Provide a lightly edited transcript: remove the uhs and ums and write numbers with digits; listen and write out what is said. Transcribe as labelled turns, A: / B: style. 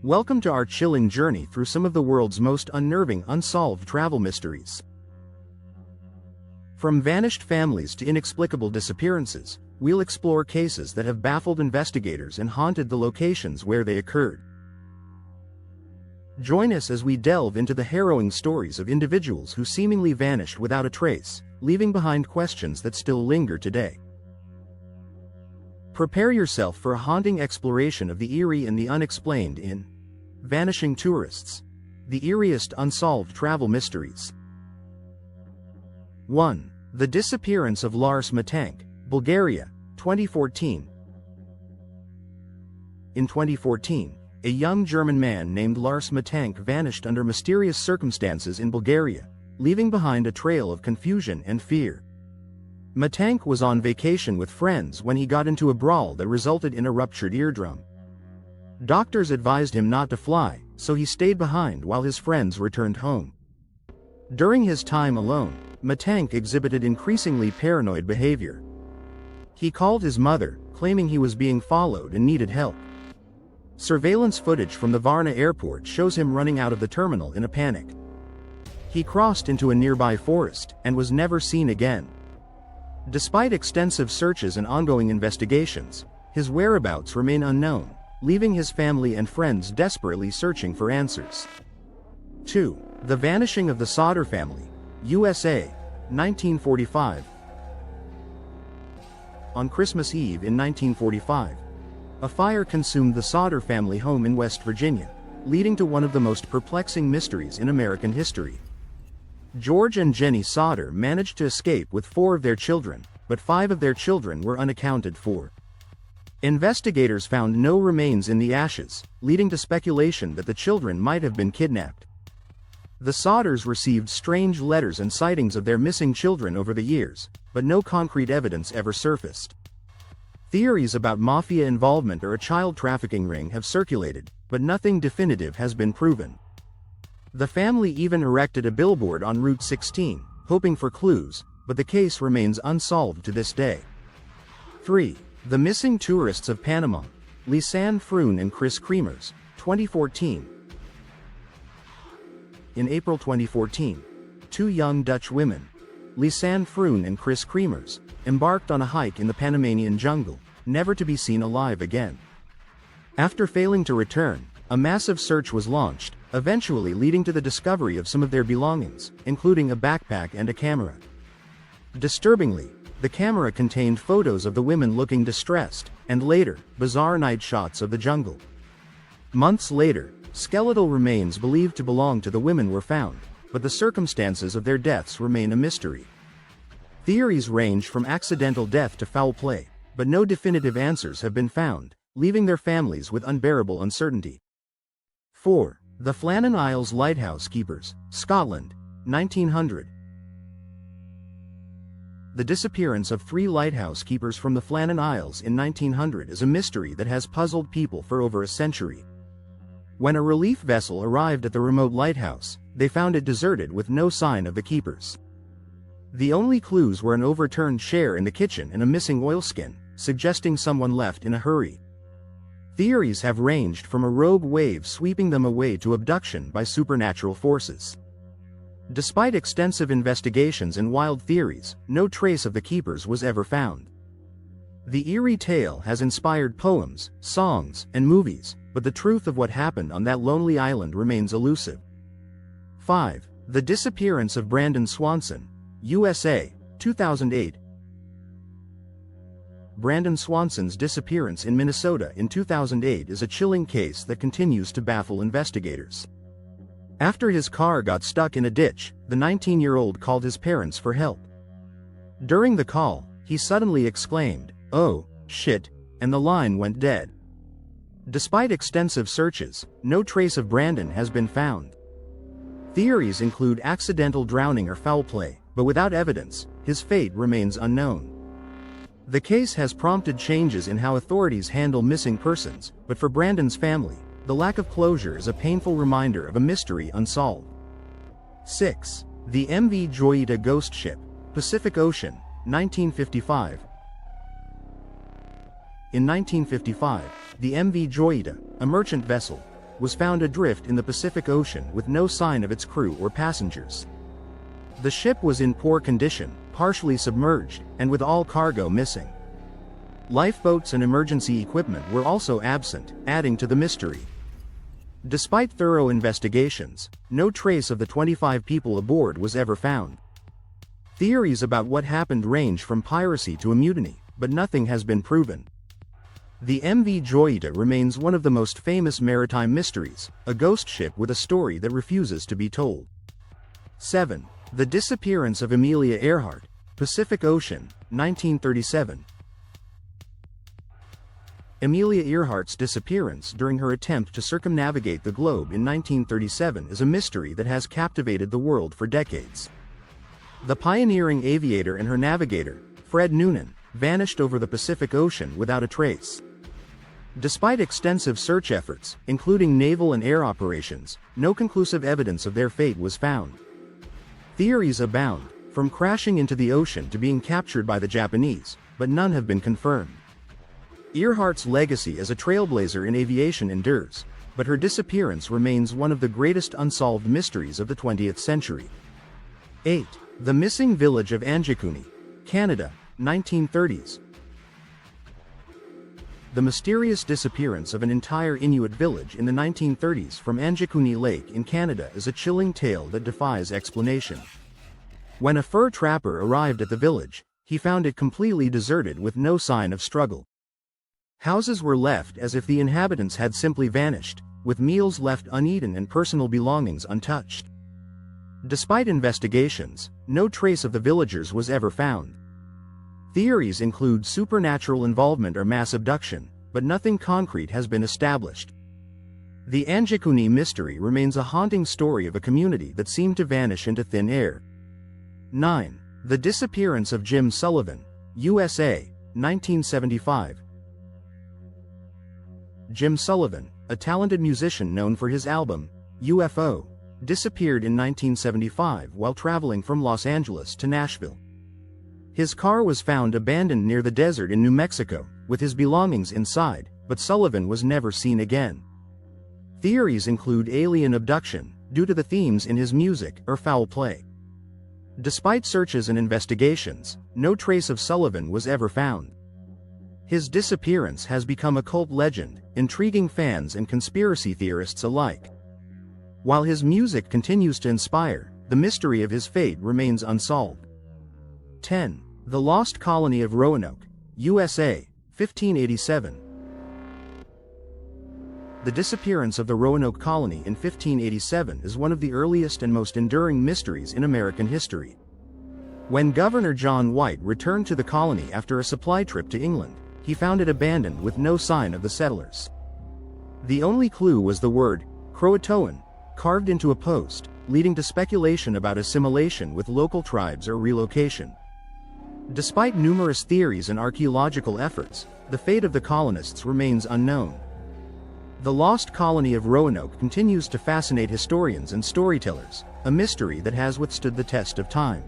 A: Welcome to our chilling journey through some of the world's most unnerving unsolved travel mysteries. From vanished families to inexplicable disappearances, we'll explore cases that have baffled investigators and haunted the locations where they occurred. Join us as we delve into the harrowing stories of individuals who seemingly vanished without a trace, leaving behind questions that still linger today. Prepare yourself for a haunting exploration of the eerie and the unexplained in Vanishing Tourists, the Eeriest Unsolved Travel Mysteries. 1. The disappearance of Lars Matank, Bulgaria, 2014. In 2014, a young German man named Lars Matank vanished under mysterious circumstances in Bulgaria, leaving behind a trail of confusion and fear. Matank was on vacation with friends when he got into a brawl that resulted in a ruptured eardrum. Doctors advised him not to fly, so he stayed behind while his friends returned home. During his time alone, Matank exhibited increasingly paranoid behavior. He called his mother, claiming he was being followed and needed help. Surveillance footage from the Varna airport shows him running out of the terminal in a panic. He crossed into a nearby forest and was never seen again. Despite extensive searches and ongoing investigations, his whereabouts remain unknown, leaving his family and friends desperately searching for answers. 2. The vanishing of the Sodder family, USA, 1945. On Christmas Eve in 1945, a fire consumed the Sodder family home in West Virginia, leading to one of the most perplexing mysteries in American history. George and Jenny Sodder managed to escape with 4 of their children, but 5 of their children were unaccounted for. Investigators found no remains in the ashes, leading to speculation that the children might have been kidnapped. The Sodders received strange letters and sightings of their missing children over the years, but no concrete evidence ever surfaced. Theories about mafia involvement or a child trafficking ring have circulated, but nothing definitive has been proven. The family even erected a billboard on Route 16, hoping for clues, but the case remains unsolved to this day. 3. The missing tourists of Panama, Lisanne Froon and Chris Kremers, 2014. In April 2014, 2 young Dutch women, Lisanne Froon and Chris Kremers, embarked on a hike in the Panamanian jungle, never to be seen alive again. After failing to return, a massive search was launched, eventually leading to the discovery of some of their belongings, including a backpack and a camera. Disturbingly, the camera contained photos of the women looking distressed, and later, bizarre night shots of the jungle. Months later, skeletal remains believed to belong to the women were found, but the circumstances of their deaths remain a mystery. Theories range from accidental death to foul play, but no definitive answers have been found, leaving their families with unbearable uncertainty. 4. The Flannan Isles Lighthouse Keepers, Scotland, 1900. The disappearance of 3 lighthouse keepers from the Flannan Isles in 1900 is a mystery that has puzzled people for over a century. When a relief vessel arrived at the remote lighthouse, they found it deserted with no sign of the keepers. The only clues were an overturned chair in the kitchen and a missing oilskin, suggesting someone left in a hurry. Theories have ranged from a rogue wave sweeping them away to abduction by supernatural forces. Despite extensive investigations and wild theories, no trace of the keepers was ever found. The eerie tale has inspired poems, songs, and movies, but the truth of what happened on that lonely island remains elusive. 5. The disappearance of Brandon Swanson, USA, 2008. Brandon Swanson's disappearance in Minnesota in 2008 is a chilling case that continues to baffle investigators. After his car got stuck in a ditch, the 19-year-old called his parents for help. During the call, he suddenly exclaimed, "Oh, shit," and the line went dead. Despite extensive searches, no trace of Brandon has been found. Theories include accidental drowning or foul play, but without evidence, his fate remains unknown. The case has prompted changes in how authorities handle missing persons, but for Brandon's family, the lack of closure is a painful reminder of a mystery unsolved. 6. The MV Joyita ghost ship, Pacific Ocean, 1955. In 1955, the MV Joyita, a merchant vessel, was found adrift in the Pacific Ocean with no sign of its crew or passengers. The ship was in poor condition, partially submerged, and with all cargo missing. Lifeboats and emergency equipment were also absent, adding to the mystery. Despite thorough investigations, no trace of the 25 people aboard was ever found. Theories about what happened range from piracy to a mutiny, but nothing has been proven. The MV Joyita remains one of the most famous maritime mysteries, a ghost ship with a story that refuses to be told. 7. The disappearance of Amelia Earhart, Pacific Ocean, 1937. Amelia Earhart's disappearance during her attempt to circumnavigate the globe in 1937 is a mystery that has captivated the world for decades. The pioneering aviator and her navigator, Fred Noonan, vanished over the Pacific Ocean without a trace. Despite extensive search efforts, including naval and air operations, no conclusive evidence of their fate was found. Theories abound, from crashing into the ocean to being captured by the Japanese, but none have been confirmed. Earhart's legacy as a trailblazer in aviation endures, but her disappearance remains one of the greatest unsolved mysteries of the 20th century. 8. The missing village of Anjikuni, Canada, 1930s. The mysterious disappearance of an entire Inuit village in the 1930s from Anjikuni Lake in Canada is a chilling tale that defies explanation. When a fur trapper arrived at the village, he found it completely deserted with no sign of struggle. Houses were left as if the inhabitants had simply vanished, with meals left uneaten and personal belongings untouched. Despite investigations, no trace of the villagers was ever found. Theories include supernatural involvement or mass abduction, but nothing concrete has been established. The Anjikuni mystery remains a haunting story of a community that seemed to vanish into thin air. 9. The disappearance of Jim Sullivan, USA, 1975. Jim Sullivan, a talented musician known for his album, UFO, disappeared in 1975 while traveling from Los Angeles to Nashville. His car was found abandoned near the desert in New Mexico, with his belongings inside, but Sullivan was never seen again. Theories include alien abduction, due to the themes in his music, or foul play. Despite searches and investigations, no trace of Sullivan was ever found. His disappearance has become a cult legend, intriguing fans and conspiracy theorists alike. While his music continues to inspire, the mystery of his fate remains unsolved. 10. The Lost Colony of Roanoke, USA, 1587. The disappearance of the Roanoke colony in 1587 is one of the earliest and most enduring mysteries in American history. When Governor John White returned to the colony after a supply trip to England, he found it abandoned with no sign of the settlers. The only clue was the word, Croatoan, carved into a post, leading to speculation about assimilation with local tribes or relocation. Despite numerous theories and archaeological efforts, the fate of the colonists remains unknown. The lost colony of Roanoke continues to fascinate historians and storytellers, a mystery that has withstood the test of time.